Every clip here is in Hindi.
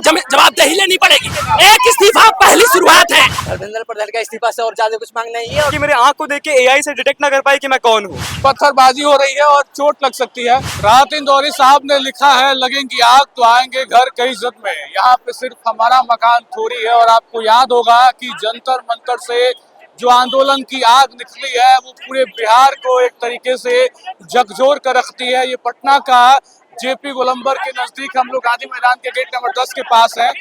जवाबदेही लेनी पड़ेगी। एक इस्तीफा पहली शुरुआत है। धर्मेंद्र प्रधान का इस्तीफा से और ज्यादा कुछ मांग नहीं है। कि मेरे आंख को देख के एआई से डिटेक्ट ना कर पाए कि मैं कौन हूँ। पत्थरबाजी हो रही है और चोट लग सकती है। राहत इंदौरी साहब ने लिखा है, लगेंगी आग तो आएंगे घर कई इज्जत में। यहाँ पे सिर्फ हमारा मकान थोड़ी है। और आपको याद होगा कि जंतर मंतर से जो आंदोलन की आग निकली है वो पूरे बिहार को एक तरीके से झकझोर कर रखती है। ये पटना का जेपी गोलंबर के नजदीक हम लोग गांधी मैदान के गेट नंबर 10 के पास हैं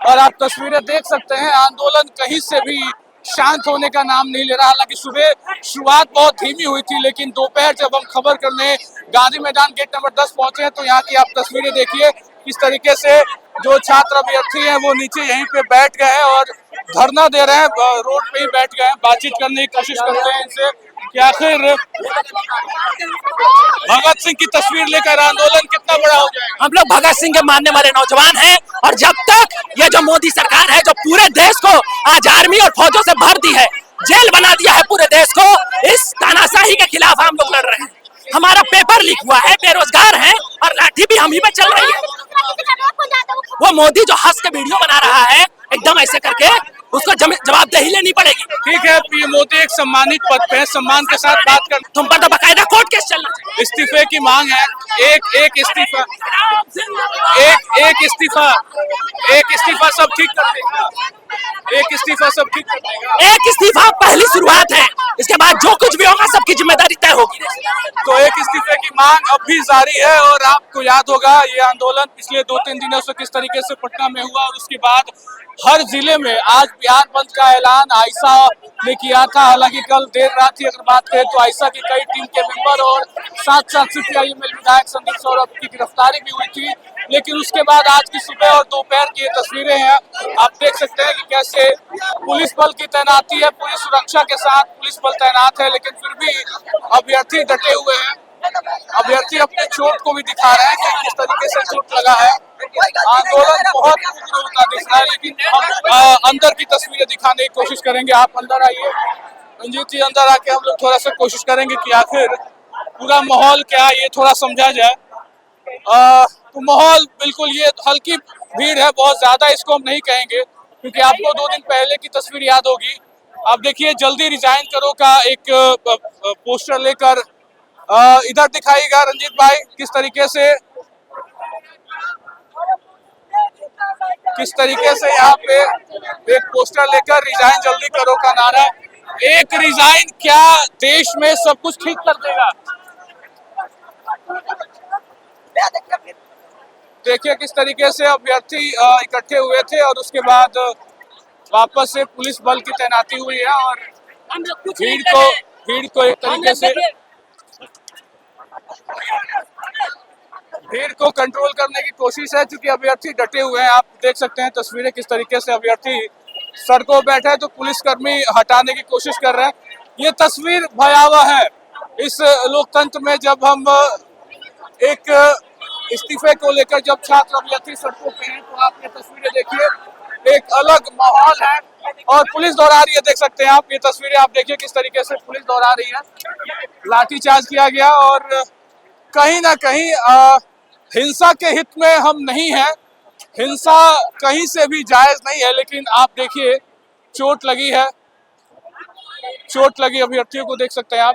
और आप तस्वीरें देख सकते हैं। आंदोलन कहीं से भी शांत होने का नाम नहीं ले रहा। हालांकि सुबह शुरुआत बहुत धीमी हुई थी, लेकिन दोपहर जब हम खबर करने गांधी मैदान गेट नंबर 10 पहुंचे हैं तो यहाँ की आप तस्वीरें देखिए किस तरीके से जो छात्र अभ्यर्थी हैं वो नीचे यहीं पे बैठ गए हैं और धरना दे रहे हैं, रोड पे ही बैठ गए हैं, बातचीत करने की कोशिश कर रहे हैं इनसे कि आखिर भगत सिंह की तस्वीर लेकर आंदोलन कितना बड़ा हो जाएगा। हम लोग भगत सिंह के मानने वाले नौजवान हैं और जब तक ये जो मोदी सरकार है जो पूरे देश को आज आर्मी और फौजों से भर दी है, जेल बना दिया है पूरे देश को, इस तानाशाही के खिलाफ हम लोग लड़ रहे हैं। हमारा पेपर लीक हुआ है, बेरोजगार हैं और लाठी भी हम ही में चल रही है। वो मोदी जो हंस के वीडियो बना रहा है एकदम ऐसे करके, उसको जवाबदेही लेनी पड़ेगी। ठीक है, ये मोदी एक सम्मानित पद पे है, सम्मान के साथ बात कर। तुम पर तो बकायदा कोर्ट केस चलना चाहिए। इस्तीफे की मांग है, एक इस्तीफा एक इस्तीफा सब ठीक कर देगा। एक इस्तीफा सब ठीक कर देगा। एक इस्तीफा पहली शुरुआत है, इसके बाद जो कुछ भी होगा सबकी जिम्मेदारी तय होगी। तो एक इस्तीफे की मांग अब भी जारी है और आपको याद होगा ये आंदोलन पिछले 2-3 दिनों से किस तरीके से पटना में हुआ और उसके बाद हर जिले में आज बिहार बंद का ऐलान आयशा ने किया था। हालांकि कल देर रात ही अगर बात करें तो आयशा की कई टीम के मेंबर और साथ सीपीआईएम विधायक संदीप सौरभ की गिरफ्तारी भी हुई थी। लेकिन उसके बाद आज की सुबह और दोपहर की तस्वीरें हैं, आप देख सकते हैं कि कैसे पुलिस बल की तैनाती है, पूरी सुरक्षा के साथ पुलिस बल तैनात है, लेकिन फिर भी अभ्यर्थी डटे हुए हैं। अभ्यर्थी अपने चोट को भी दिखा रहे हैं कि किस तरीके से चोट लगा है। आंदोलन बहुत उग्र होता दिख रहा है, लेकिन हम अंदर की तस्वीरें दिखाने की कोशिश करेंगे। आप अंदर आइए, रंजीत जी अंदर आके हम लोग थोड़ा सा कोशिश करेंगे कि आखिर पूरा माहौल क्या है ये थोड़ा समझा जाए। तो माहौल बिल्कुल ये हल्की भीड़ है, बहुत ज्यादा इसको हम नहीं कहेंगे क्योंकि आपको 2 दिन पहले की तस्वीर याद होगी। आप देखिए जल्दी रिजाइन करो का एक पोस्टर लेकर इधर दिखाएगा रंजीत भाई किस तरीके से यहाँ पे एक पोस्टर लेकर रिजाइन जल्दी करो का नारा। एक रिजाइन क्या देश में सब कुछ ठीक कर देगा। देखिए किस तरीके से अभ्यर्थी इकट्ठे हुए थे और उसके बाद वापस से पुलिस बल की तैनाती हुई है और भीड़ को एक तरीके से भीड़ को कंट्रोल करने की कोशिश है क्योंकि अभ्यर्थी डटे हुए हैं। आप देख सकते हैं तस्वीरें किस तरीके से अभ्यर्थी सड़कों बैठे हैं तो पुलिसकर्मी हटाने की कोशिश कर रहे हैं। ये तस्वीर भयावह है इस लोकतंत्र में जब हम एक इस्तीफे को लेकर जब छात्र अभ्यर्थी सड़कों पे हैं तो आप ये तस्वीरें देखिए, एक अलग माहौल है और पुलिस दौड़ा रही है। देख सकते हैं आप ये तस्वीरें, आप देखिए किस तरीके से पुलिस दौड़ा रही है, लाठीचार्ज किया गया और कहीं ना कहीं हिंसा के हित में हम नहीं हैं, हिंसा कहीं से भी जायज नहीं है। लेकिन आप देखिए चोट लगी है, चोट लगी अभ्यर्थियों को देख सकते हैं आप,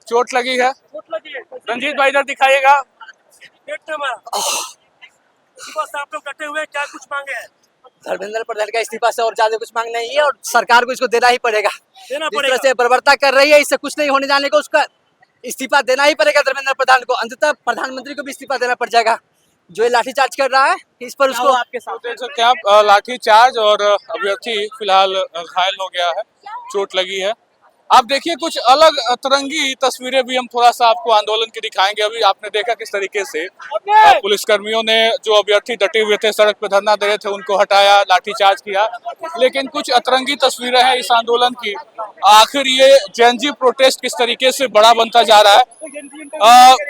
चोट लगी है। रंजीत भाई इधर दिखाइएगा। आप लोग डटे हुए क्या कुछ मांगे हैं? धर्मेंद्र प्रधान का इस्तीफा से और ज्यादा कुछ मांग नहीं है और सरकार को इसको देना ही पड़ेगा। जिस तरह से बर्बरता कर रही है इससे कुछ नहीं होने जाने को, उसका इस्तीफा देना ही पड़ेगा धर्मेंद्र प्रधान को। अंततः प्रधानमंत्री को भी इस्तीफा देना पड़ जाएगा जो ये लाठीचार्ज कर रहा है इस पर उसको। आपके साथ देख सकते हैं आप लाठीचार्ज और अभ्यर्थी फिलहाल घायल हो गया है, चोट लगी है। आप देखिए कुछ अलग तरंगी तस्वीरें भी हम थोड़ा सा आपको आंदोलन की दिखाएंगे। अभी आपने देखा किस तरीके से पुलिसकर्मियों ने जो अभ्यर्थी डटे हुए थे सड़क पर धरना दे रहे थे उनको हटाया, लाठीचार्ज किया। लेकिन कुछ अतरंगी तस्वीरें हैं इस आंदोलन की। आखिर ये जेनजी प्रोटेस्ट किस तरीके से बड़ा बनता जा रहा है।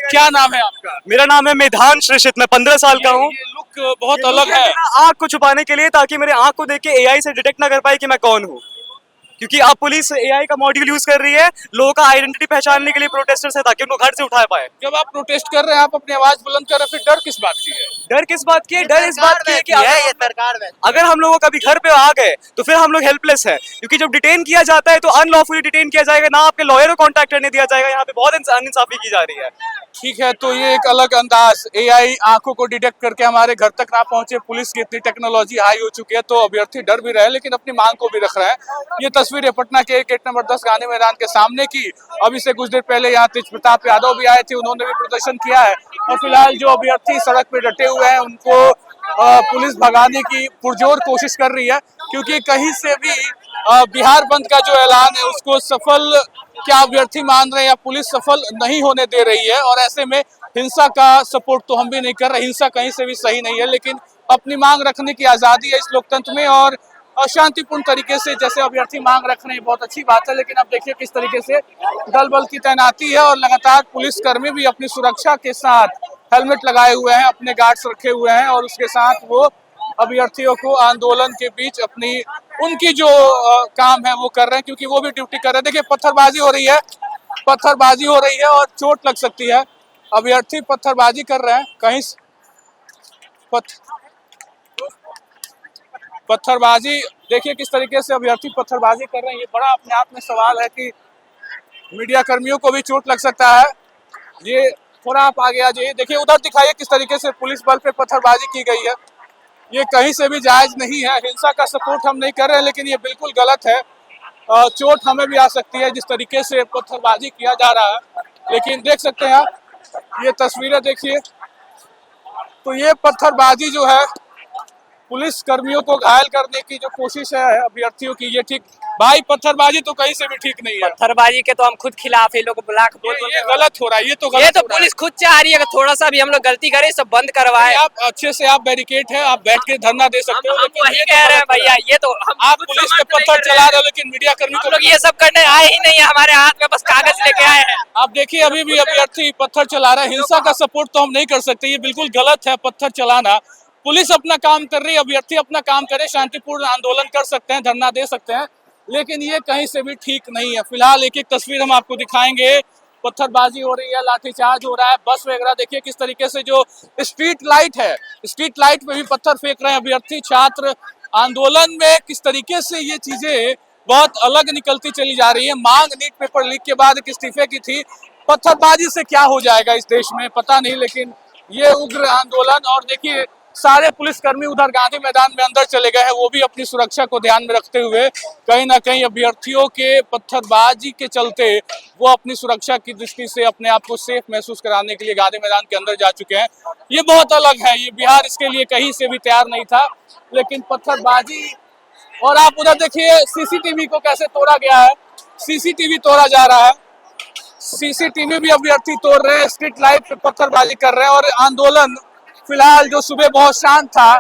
क्या नाम है आपका? मेरा नाम है मेधान श्रेषित, मैं 15 साल का हूँ। लुक बहुत अलग है। आँख को छुपाने के लिए ताकि मेरे आँख को देख के एआई से डिटेक्ट ना कर पाए कि मैं कौन हूँ। क्योंकि अब पुलिस एआई का मॉड्यूल यूज कर रही है लोगों का आइडेंटिटी पहचानने के लिए प्रोटेस्टर्स है, ताकि उनको घर से उठा पाए। जब आप प्रोटेस्ट कर रहे हैं, आप अपनी आवाज बुलंद कर रहे हैं, फिर डर किस बात की है? डर किस बात की है? डर इस बात की है कि ये सरकार में अगर हम लोगों कभी घर पे आ गए तो फिर हम लोग हेल्पलेस है, क्योंकि जब डिटेन किया जाता है तो अनलॉफुली डिटेन किया जाएगा, ना आपके लॉयर को कॉन्टैक्ट करने दिया जाएगा। यहाँ पे बहुत अनइंसाफी की जा रही है। ठीक है, तो ये एक अलग अंदाज, एआई आंखों को डिटेक्ट करके हमारे घर तक ना पहुंचे, पुलिस की इतनी टेक्नोलॉजी हाई हो चुकी है, तो अभ्यर्थी डर भी रहे लेकिन अपनी मांग को भी रख रहे हैं। ये तस्वीर है पटना के गेट नंबर 10 गांधी मैदान के सामने की। अभी से कुछ देर पहले यहाँ तेज प्रताप यादव भी आए थे, उन्होंने भी प्रदर्शन किया है। और फिलहाल जो अभ्यर्थी सड़क पे डटे हुए हैं उनको पुलिस भगाने की पुरजोर कोशिश कर रही है, क्योंकि कहीं से भी बिहार बंद का जो ऐलान है उसको सफल क्या अभ्यर्थी मान रहे हैं या पुलिस सफल नहीं होने दे रही है। और ऐसे में हिंसा का सपोर्ट तो हम भी नहीं कर रहे, हिंसा कहीं से भी सही नहीं है, लेकिन अपनी मांग रखने की आजादी है इस लोकतंत्र में। और शांतिपूर्ण तरीके से जैसे अभ्यर्थी मांग रख रहे हैं बहुत अच्छी बात है, लेकिन अब देखिए किस तरीके से दल बल की तैनाती है और लगातार पुलिसकर्मी भी अपनी सुरक्षा के साथ हेलमेट लगाए हुए हैं, अपने गार्ड्स रखे हुए हैं और उसके साथ वो अभ्यर्थियों को आंदोलन के बीच अपनी उनकी जो काम है वो कर रहे हैं, क्योंकि वो भी ड्यूटी कर रहे हैं। देखिए पत्थरबाजी हो रही है, पत्थरबाजी हो रही है और चोट लग सकती है। अभ्यर्थी पत्थरबाजी कर रहे हैं, कहीं पत्थरबाजी देखिए किस तरीके से अभ्यर्थी पत्थरबाजी कर रहे हैं। ये बड़ा अपने आप में सवाल है कि मीडिया कर्मियों को भी चोट लग सकता है। ये थोड़ा आप आगे आ जाइए, देखिए उधर दिखाइए किस तरीके से पुलिस बल पे पत्थरबाजी की गई है। ये कहीं से भी जायज नहीं है, हिंसा का सपोर्ट हम नहीं कर रहे हैं, लेकिन ये बिल्कुल गलत है। चोट हमें भी आ सकती है जिस तरीके से पत्थरबाजी किया जा रहा है। लेकिन देख सकते हैं आप, ये तस्वीरें देखिए, तो ये पत्थरबाजी जो है पुलिस कर्मियों को घायल करने की जो कोशिश है अभ्यर्थियों की, ये ठीक भाई पत्थरबाजी तो कहीं से भी ठीक नहीं है। पत्थरबाजी के तो हम खुद खिलाफ है, लोग ब्लैक ये गलत हो रहा है, ये तो गलत हो रहा पुलिस खुद चाह रही है कि थोड़ा सा भी हम लोग गलती करें सब बंद करवाए। आप अच्छे से आप बैरिकेड है, आप बैठ के धरना दे सकते हो, हम वही कह रहे हैं भैया, ये तो आप पुलिस पे पत्थर चला रहे हो, लेकिन मीडिया कर्मी हम लोग ये सब करने आए ही नहीं है, हमारे हाथ में बस कागज लेके आए हैं। आप देखिए अभी भी अभ्यर्थी पत्थर चला रहा है। हिंसा का सपोर्ट तो हम नहीं कर सकते, ये बिल्कुल गलत है पत्थर चलाना। पुलिस अपना काम कर रही है, अभ्यर्थी अपना काम करे, शांतिपूर्ण आंदोलन कर सकते हैं, धरना दे सकते हैं, लेकिन ये कहीं से भी ठीक नहीं है। फिलहाल एक एक तस्वीर हम आपको दिखाएंगे, पत्थरबाजी हो रही है, लाठीचार्ज हो रहा है, बस वगैरह देखिए किस तरीके से जो स्ट्रीट लाइट है, स्ट्रीट लाइट पे भी पत्थर फेंक रहे हैं अभ्यर्थी। छात्र आंदोलन में किस तरीके से ये चीजें बहुत अलग निकलती चली जा रही है। मांग नीट पेपर लीक के बाद एक इस्तीफे की थी, पत्थरबाजी से क्या हो जाएगा इस देश में पता नहीं, लेकिन ये उग्र आंदोलन। और देखिए सारे पुलिसकर्मी उधर गांधी मैदान में अंदर चले गए हैं, वो भी अपनी सुरक्षा को ध्यान में रखते हुए कहीं ना कहीं अभ्यर्थियों के पत्थरबाजी के चलते वो अपनी सुरक्षा की दृष्टि से अपने आप को सेफ महसूस कराने के लिए गांधी मैदान के अंदर जा चुके हैं। ये बहुत अलग है, ये बिहार इसके लिए कहीं से भी तैयार नहीं था, लेकिन पत्थरबाजी। और आप उधर देखिए सीसीटीवी को कैसे तोड़ा गया है, सीसीटीवी तोड़ा जा रहा है, सीसीटीवी भी अभ्यर्थी तोड़ रहे हैं, स्ट्रीट लाइट पे पत्थरबाजी कर रहे हैं। और आंदोलन फिलहाल जो सुबह बहुत शांत था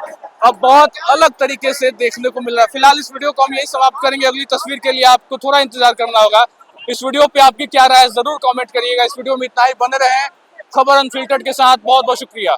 अब बहुत अलग तरीके से देखने को मिल रहा है। फिलहाल इस वीडियो को हम यही समाप्त करेंगे, अगली तस्वीर के लिए आपको थोड़ा इंतजार करना होगा। इस वीडियो पे आपकी क्या राय है जरूर कमेंट करिएगा। इस वीडियो में इतना ही, बने रहें खबर अनफिल्टर्ड के साथ। बहुत बहुत शुक्रिया।